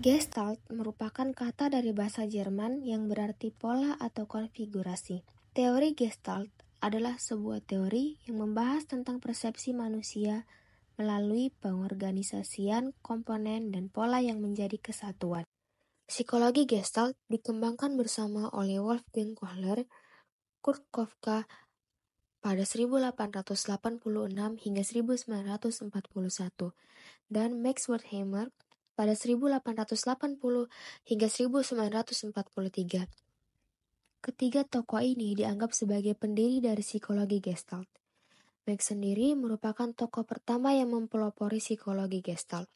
Gestalt merupakan kata dari bahasa Jerman yang berarti pola atau konfigurasi. Teori Gestalt adalah sebuah teori yang membahas tentang persepsi manusia melalui pengorganisasian komponen dan pola yang menjadi kesatuan. Psikologi Gestalt dikembangkan bersama oleh Wolfgang Kohler, Kurt Koffka pada 1886 hingga 1941 dan Max Wertheimer pada 1880 hingga 1943. Ketiga tokoh ini dianggap sebagai pendiri dari psikologi Gestalt. Max sendiri merupakan tokoh pertama yang mempelopori psikologi Gestalt.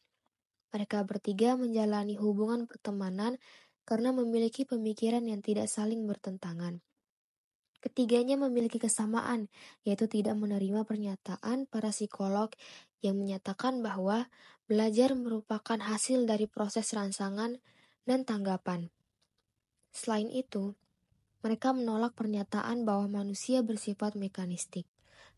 Mereka bertiga menjalani hubungan pertemanan karena memiliki pemikiran yang tidak saling bertentangan. Ketiganya memiliki kesamaan, yaitu tidak menerima pernyataan para psikolog yang menyatakan bahwa belajar merupakan hasil dari proses rangsangan dan tanggapan. Selain itu, mereka menolak pernyataan bahwa manusia bersifat mekanistik.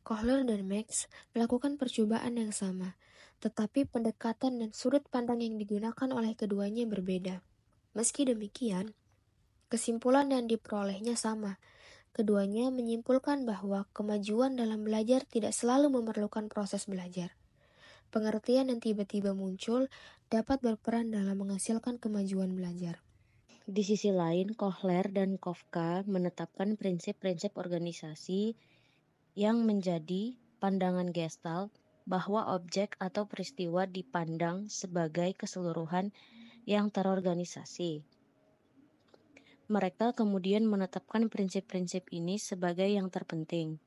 Kohler dan Max melakukan percobaan yang sama, tetapi pendekatan dan sudut pandang yang digunakan oleh keduanya berbeda. Meski demikian, kesimpulan yang diperolehnya sama. Keduanya menyimpulkan bahwa kemajuan dalam belajar tidak selalu memerlukan proses belajar. Pengertian yang tiba-tiba muncul dapat berperan dalam menghasilkan kemajuan belajar. Di sisi lain, Kohler dan Koffka menetapkan prinsip-prinsip organisasi yang menjadi pandangan Gestalt bahwa objek atau peristiwa dipandang sebagai keseluruhan yang terorganisasi. Mereka kemudian menetapkan prinsip-prinsip ini sebagai yang terpenting.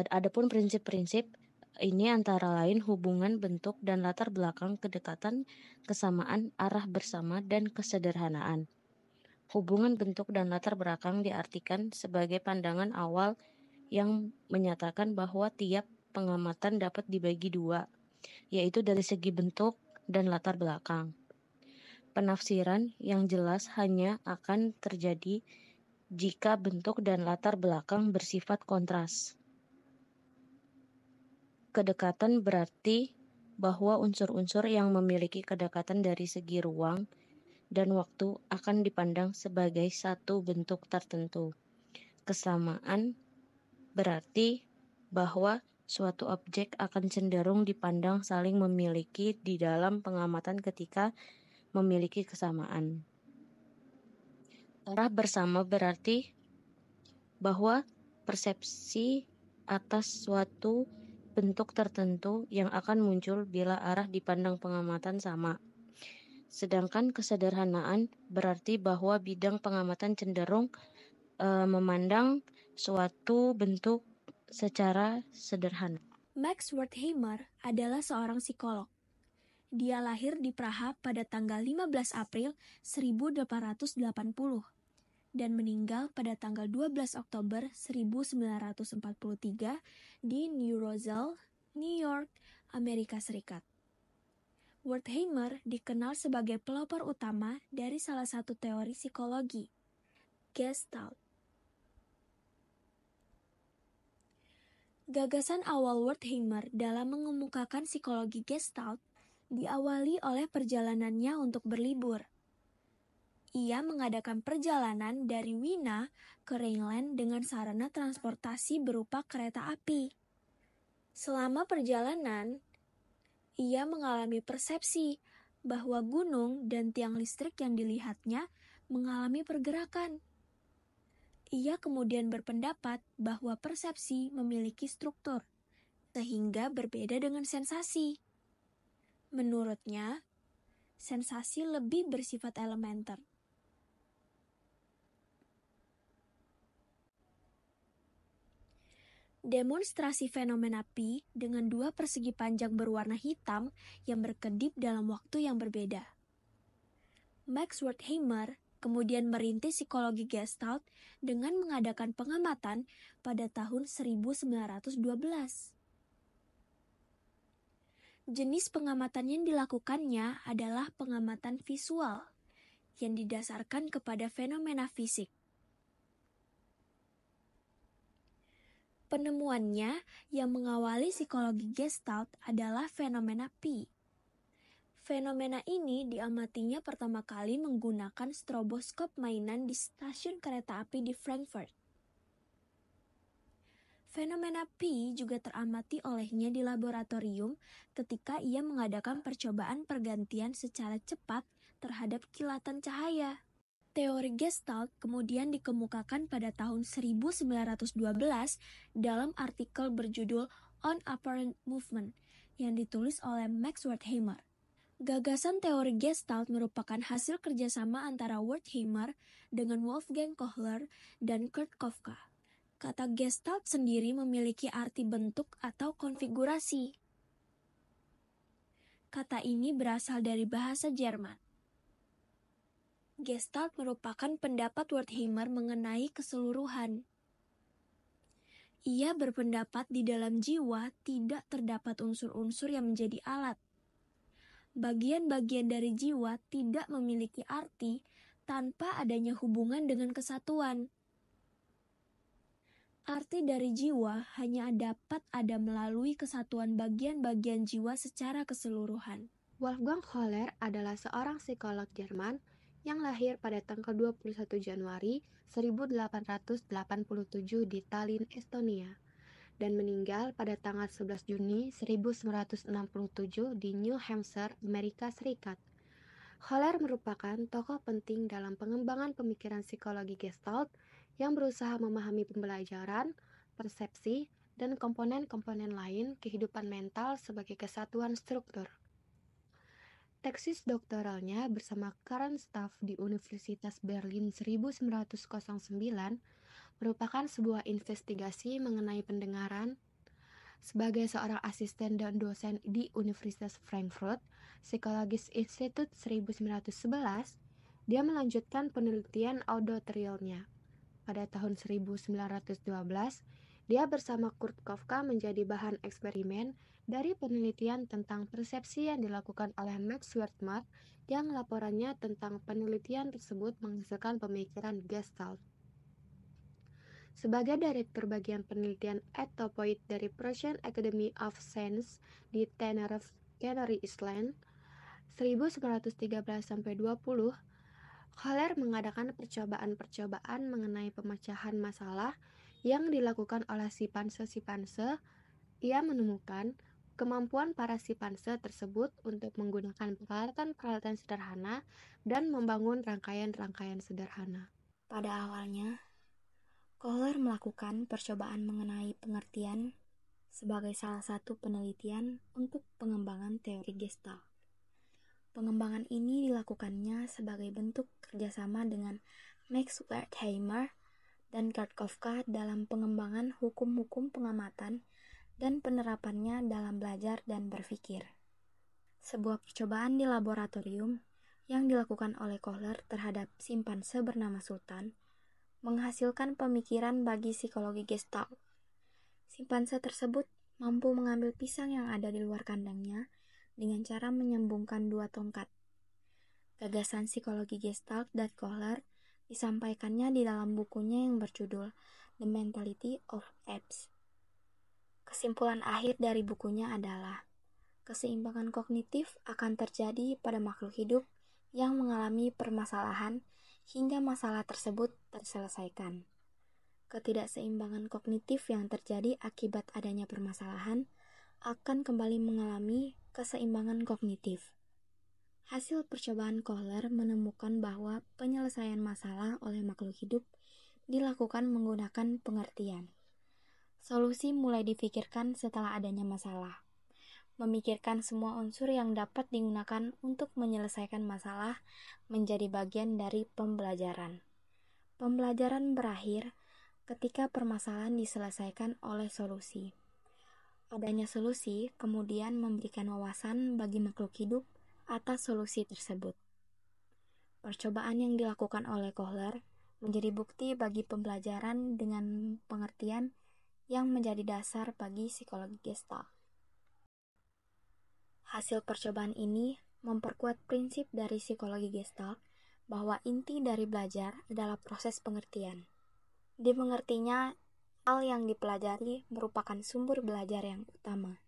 Adapun prinsip-prinsip ini antara lain hubungan bentuk dan latar belakang, kedekatan, kesamaan, arah bersama, dan kesederhanaan. Hubungan bentuk dan latar belakang diartikan sebagai pandangan awal yang menyatakan bahwa tiap pengamatan dapat dibagi dua, yaitu dari segi bentuk dan latar belakang. Penafsiran yang jelas hanya akan terjadi jika bentuk dan latar belakang bersifat kontras. Kedekatan berarti bahwa unsur-unsur yang memiliki kedekatan dari segi ruang dan waktu akan dipandang sebagai satu bentuk tertentu. Kesamaan berarti bahwa suatu objek akan cenderung dipandang saling memiliki di dalam pengamatan ketika memiliki kesamaan. Arah bersama berarti bahwa persepsi atas suatu bentuk tertentu yang akan muncul bila arah dipandang pengamatan sama. Sedangkan kesederhanaan berarti bahwa bidang pengamatan cenderung memandang suatu bentuk secara sederhana. Max Wertheimer adalah seorang psikolog. Dia lahir di Praha pada tanggal 15 April 1880 dan meninggal pada tanggal 12 Oktober 1943 di New Rochelle, New York, Amerika Serikat. Wertheimer dikenal sebagai pelopor utama dari salah satu teori psikologi, Gestalt. Gagasan awal Wertheimer dalam mengemukakan psikologi Gestalt diawali oleh perjalanannya untuk berlibur. Ia mengadakan perjalanan dari Wina ke Rhineland dengan sarana transportasi berupa kereta api. Selama perjalanan, ia mengalami persepsi bahwa gunung dan tiang listrik yang dilihatnya mengalami pergerakan. Ia kemudian berpendapat bahwa persepsi memiliki struktur, sehingga berbeda dengan sensasi. Menurutnya, sensasi lebih bersifat elementer. Demonstrasi fenomena pi dengan dua persegi panjang berwarna hitam yang berkedip dalam waktu yang berbeda. Max Wertheimer kemudian merintis psikologi Gestalt dengan mengadakan pengamatan pada tahun 1912. Jenis pengamatan yang dilakukannya adalah pengamatan visual yang didasarkan kepada fenomena fisik. Penemuannya yang mengawali psikologi Gestalt adalah fenomena pi. Fenomena ini diamatinya pertama kali menggunakan stroboskop mainan di stasiun kereta api di Frankfurt. Fenomena P juga teramati olehnya di laboratorium ketika ia mengadakan percobaan pergantian secara cepat terhadap kilatan cahaya. Teori Gestalt kemudian dikemukakan pada tahun 1912 dalam artikel berjudul On Apparent Movement yang ditulis oleh Max Wertheimer. Gagasan teori Gestalt merupakan hasil kerjasama antara Wertheimer dengan Wolfgang Kohler dan Kurt Kofka. Kata Gestalt sendiri memiliki arti bentuk atau konfigurasi. Kata ini berasal dari bahasa Jerman. Gestalt merupakan pendapat Wertheimer mengenai keseluruhan. Ia berpendapat di dalam jiwa tidak terdapat unsur-unsur yang menjadi alat. Bagian-bagian dari jiwa tidak memiliki arti tanpa adanya hubungan dengan kesatuan. Arti dari jiwa hanya dapat ada melalui kesatuan bagian-bagian jiwa secara keseluruhan. Wolfgang Kohler adalah seorang psikolog Jerman yang lahir pada tanggal 21 Januari 1887 di Tallinn, Estonia, dan meninggal pada tanggal 11 Juni 1967 di New Hampshire, Amerika Serikat. Kohler merupakan tokoh penting dalam pengembangan pemikiran psikologi Gestalt yang berusaha memahami pembelajaran, persepsi, dan komponen-komponen lain kehidupan mental sebagai kesatuan struktur. Tesis doktoralnya bersama Karen Staff di Universitas Berlin 1909 merupakan sebuah investigasi mengenai pendengaran. Sebagai seorang asisten dan dosen di Universitas Frankfurt Psychological Institute 1911, dia melanjutkan penelitian auditorialnya. Pada tahun 1912, dia bersama Kurt Kofka menjadi bahan eksperimen dari penelitian tentang persepsi yang dilakukan oleh Max Wertheimer, yang laporannya tentang penelitian tersebut menghasilkan pemikiran Gestalt. Sebagai direktur bagian penelitian etopoid dari Prussian Academy of Sciences di Tenerife, Canary Island, 1913-20, Kohler mengadakan percobaan-percobaan mengenai pemecahan masalah yang dilakukan oleh simpanse-simpanse. Ia menemukan kemampuan para simpanse tersebut untuk menggunakan peralatan-peralatan sederhana dan membangun rangkaian-rangkaian sederhana. Pada awalnya, Kohler melakukan percobaan mengenai pengertian sebagai salah satu penelitian untuk pengembangan teori Gestalt. Pengembangan ini dilakukannya sebagai bentuk kerjasama dengan Max Wertheimer dan Kurt Kofka dalam pengembangan hukum-hukum pengamatan dan penerapannya dalam belajar dan berpikir. Sebuah percobaan di laboratorium yang dilakukan oleh Kohler terhadap simpanse bernama Sultan menghasilkan pemikiran bagi psikologi Gestalt. Simpanse tersebut mampu mengambil pisang yang ada di luar kandangnya dengan cara menyambungkan dua tongkat. Gagasan psikologi Gestalt dari Kohler disampaikannya di dalam bukunya yang berjudul The Mentality of Apes. Kesimpulan akhir dari bukunya adalah keseimbangan kognitif akan terjadi pada makhluk hidup yang mengalami permasalahan hingga masalah tersebut terselesaikan. Ketidakseimbangan kognitif yang terjadi akibat adanya permasalahan akan kembali mengalami keseimbangan kognitif. Hasil percobaan Kohler menemukan bahwa penyelesaian masalah oleh makhluk hidup dilakukan menggunakan pengertian. Solusi mulai dipikirkan setelah adanya masalah. Memikirkan semua unsur yang dapat digunakan untuk menyelesaikan masalah menjadi bagian dari pembelajaran. Pembelajaran berakhir ketika permasalahan diselesaikan oleh solusi. Adanya solusi kemudian memberikan wawasan bagi makhluk hidup atas solusi tersebut. Percobaan yang dilakukan oleh Kohler menjadi bukti bagi pembelajaran dengan pengertian yang menjadi dasar bagi psikologi Gestalt. Hasil percobaan ini memperkuat prinsip dari psikologi Gestalt bahwa inti dari belajar adalah proses pengertian. Dimengertinya, hal yang dipelajari merupakan sumber belajar yang utama.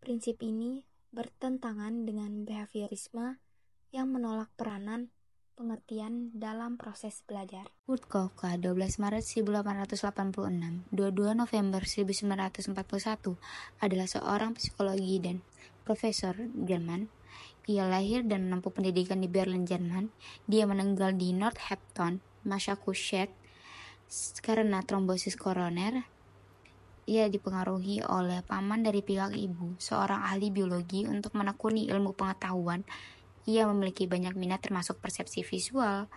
Prinsip ini bertentangan dengan behaviorisme yang menolak peranan pengertian dalam proses belajar. Kurt Kafka, 12 Maret 1886, 22 November 1941, adalah seorang psikologi dan profesor Jerman. Ia lahir dan menempuh pendidikan di Berlin, Jerman. Dia meninggal di Northampton, Massachusetts, karena trombosis koroner. Ia dipengaruhi oleh paman dari pihak ibu, seorang ahli biologi, untuk menekuni ilmu pengetahuan. Ia memiliki banyak minat termasuk persepsi visual,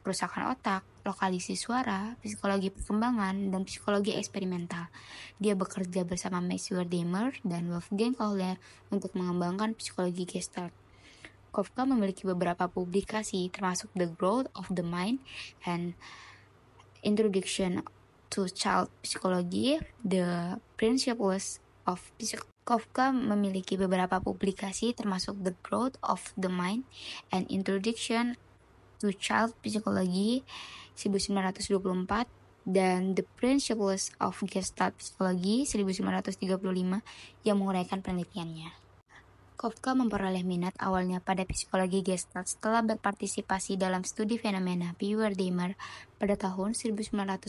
kerusakan otak, lokalisasi suara, psikologi perkembangan, dan psikologi eksperimental. Dia bekerja bersama Max Wertheimer dan Wolfgang Kohler untuk mengembangkan psikologi Gestalt. Kafka memiliki beberapa publikasi termasuk The Growth of the Mind and Introduction to Child Psychology, The Principles of Kafka memiliki beberapa publikasi termasuk The Growth of the Mind and Introduction to Child Psychology 1924 dan The Principles of Gestalt Psychology 1935 yang menguraikan penelitiannya. Kafka memperoleh minat awalnya pada psikologi Gestalt setelah berpartisipasi dalam studi fenomena P. Wertheimer pada tahun 1910.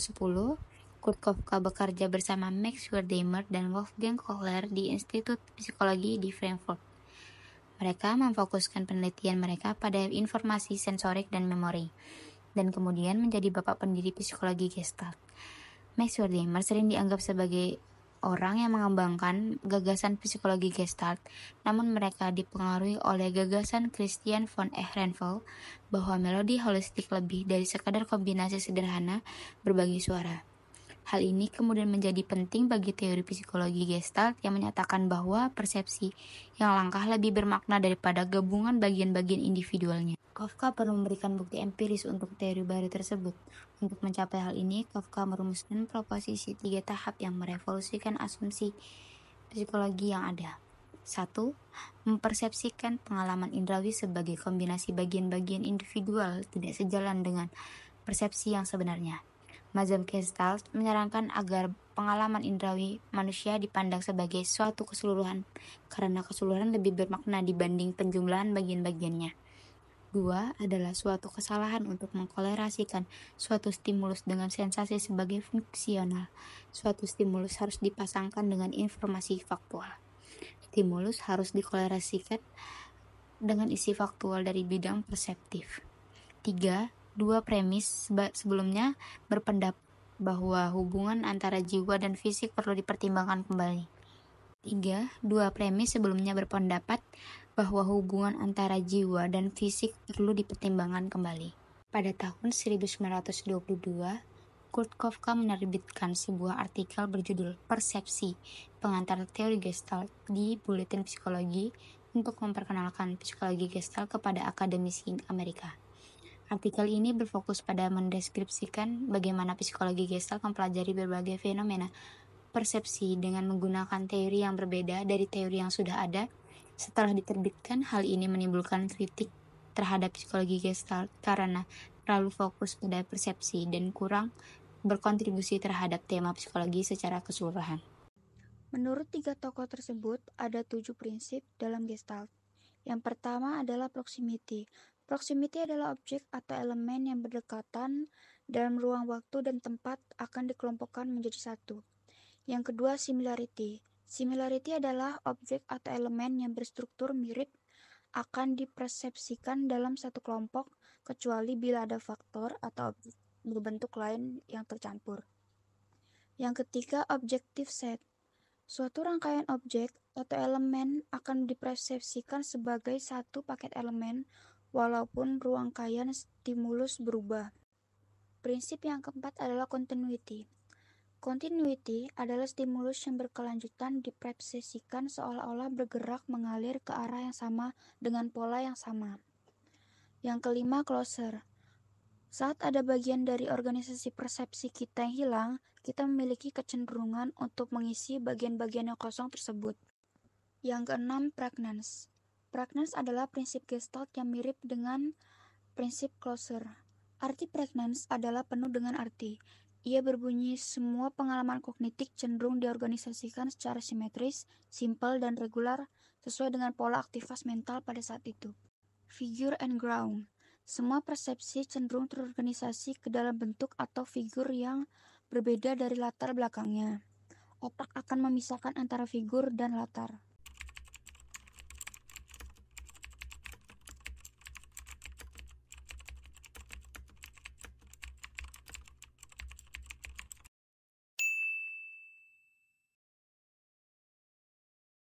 Kurt Kafka bekerja bersama Max Wertheimer dan Wolfgang Kohler di Institut Psikologi di Frankfurt. Mereka memfokuskan penelitian mereka pada informasi sensorik dan memori, dan kemudian menjadi bapak pendiri psikologi Gestalt. Max Wertheimer sering dianggap sebagai orang yang mengembangkan gagasan psikologi Gestalt, namun mereka dipengaruhi oleh gagasan Christian von Ehrenfeld bahwa melodi holistik lebih dari sekadar kombinasi sederhana berbagi suara. Hal ini kemudian menjadi penting bagi teori psikologi Gestalt yang menyatakan bahwa persepsi yang langkah lebih bermakna daripada gabungan bagian-bagian individualnya. Kafka perlu memberikan bukti empiris untuk teori baru tersebut. Untuk mencapai hal ini, Kafka merumuskan proposisi 3 tahap yang merevolusikan asumsi psikologi yang ada. 1. Mempersepsikan pengalaman indrawi sebagai kombinasi bagian-bagian individual tidak sejalan dengan persepsi yang sebenarnya. Mazhab Gestalt menyarankan agar pengalaman indrawi manusia dipandang sebagai suatu keseluruhan karena keseluruhan lebih bermakna dibanding penjumlahan bagian-bagiannya. 2. Adalah suatu kesalahan untuk mengkolerasikan suatu stimulus dengan sensasi sebagai fungsional. Suatu stimulus harus dipasangkan dengan informasi faktual. Stimulus harus dikolerasikan dengan isi faktual dari bidang perseptif. 3. Dua premis sebelumnya berpendapat bahwa hubungan antara jiwa dan fisik perlu dipertimbangkan kembali. 3. Dua premis sebelumnya berpendapat bahwa hubungan antara jiwa dan fisik perlu dipertimbangkan kembali. Pada tahun 1922, Kurt Kafka menerbitkan sebuah artikel berjudul Persepsi, Pengantar Teori Gestalt di Buletin Psikologi untuk memperkenalkan psikologi Gestalt kepada akademisi Amerika. Artikel ini berfokus pada mendeskripsikan bagaimana psikologi Gestalt mempelajari berbagai fenomena persepsi dengan menggunakan teori yang berbeda dari teori yang sudah ada. Setelah diterbitkan, hal ini menimbulkan kritik terhadap psikologi Gestalt karena terlalu fokus pada persepsi dan kurang berkontribusi terhadap tema psikologi secara keseluruhan. Menurut 3 tokoh tersebut, ada 7 prinsip dalam Gestalt. Yang pertama adalah proximity. Proximity adalah objek atau elemen yang berdekatan dalam ruang waktu dan tempat akan dikelompokkan menjadi satu. Yang kedua, similarity. Similarity adalah objek atau elemen yang berstruktur mirip akan dipersepsikan dalam satu kelompok, kecuali bila ada faktor atau objek berbentuk lain yang tercampur. Yang ketiga, objective set. Suatu rangkaian objek atau elemen akan dipersepsikan sebagai satu paket elemen walaupun rangkaian stimulus berubah. Prinsip yang keempat adalah continuity. Continuity adalah stimulus yang berkelanjutan dipersepsikan seolah-olah bergerak mengalir ke arah yang sama dengan pola yang sama. Yang kelima, closure. Saat ada bagian dari organisasi persepsi kita yang hilang, kita memiliki kecenderungan untuk mengisi bagian-bagian yang kosong tersebut. Yang keenam, pregnance. Pregnance adalah prinsip Gestalt yang mirip dengan prinsip closure. Arti pregnance adalah penuh dengan arti. Ia berbunyi semua pengalaman kognitif cenderung diorganisasikan secara simetris, simpel, dan regular sesuai dengan pola aktivitas mental pada saat itu. Figure and ground. Semua persepsi cenderung terorganisasi ke dalam bentuk atau figur yang berbeda dari latar belakangnya. Otak akan memisahkan antara figur dan latar.